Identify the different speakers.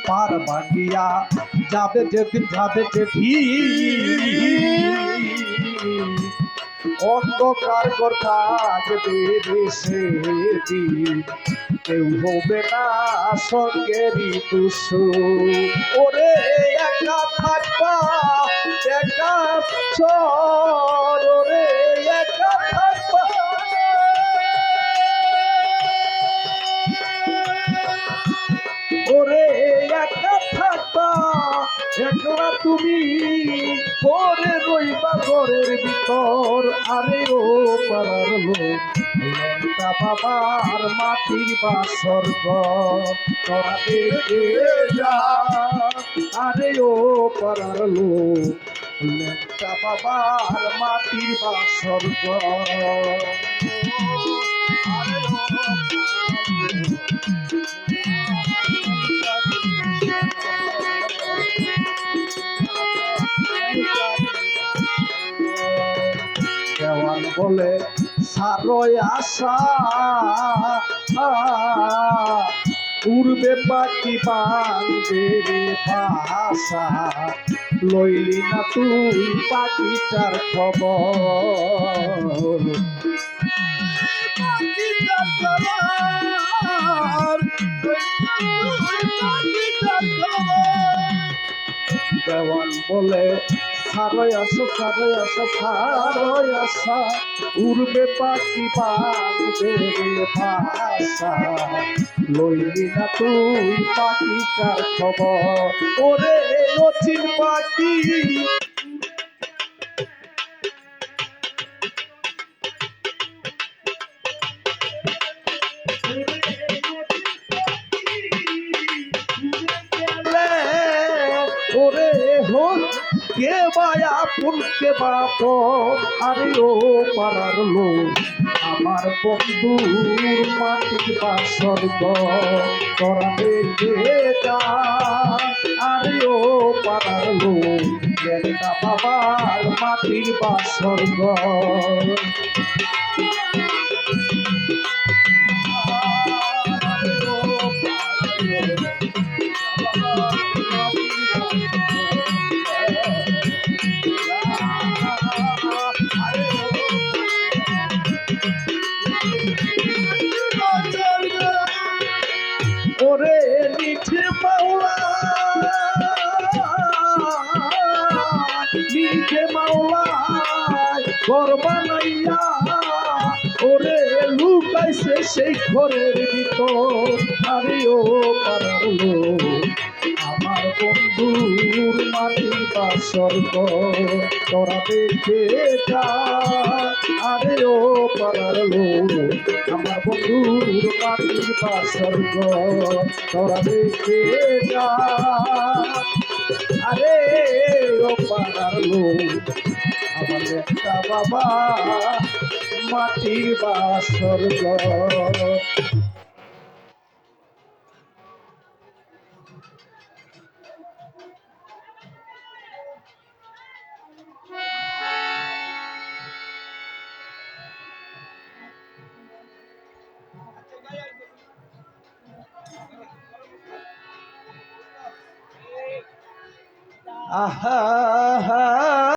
Speaker 1: পার ভাগিয়া যাবে যেদিন যাবে যেদিন অন্ধকার ঘর থাকবে সেদিন কেউ হবে না সঙ্গেরই দুশো ওরে একা থাকবা একা চর ওরে একা থাকবা ওরে একা থাকবা একলা তুমি করে রইবা ঘরের ভিতর আরে ও পাড়ার লোক লেংটা বাবার মাটির বাসর তোরা দেখে যা আরে ও পাড়ার লোক লেংটা বাবার মাটির বাসর দেওয়ান বলে সারয় আশা উড়বে পাখি বাঁধবে ভাষা লইলি না তুই পাখিটার খবর দেওয়ান বলে সারয় আসা উড়বে পাখি বাঁধবে ভাষা লইলি না তুই পাখিটার খবর ওরে অচিন পাখি ওরে হোক কে বায়া পুনকে বাপ আরে ও পাড়ার লোক আমার বন্ধুর মাটির বাসর তোরা দেখে যা আরে ও পাড়ার লোক লেংটা বাবার মাটির বাসর ওরে নিঠে মাওলা ঘর বানাইয়া ওরে লুকাইছে সেই ঘরের ভিতর আরে ও পাড়ার লোক আমার বন্ধুর মাটির বাসর তোরা দেখে যা আরে ও পাড়ার লোক আমার বন্ধুর মাটির বাসর তোরা দেখে যা আরে ও পাড়ার লোক আমার একটা বাবা মাটির বাসর আহা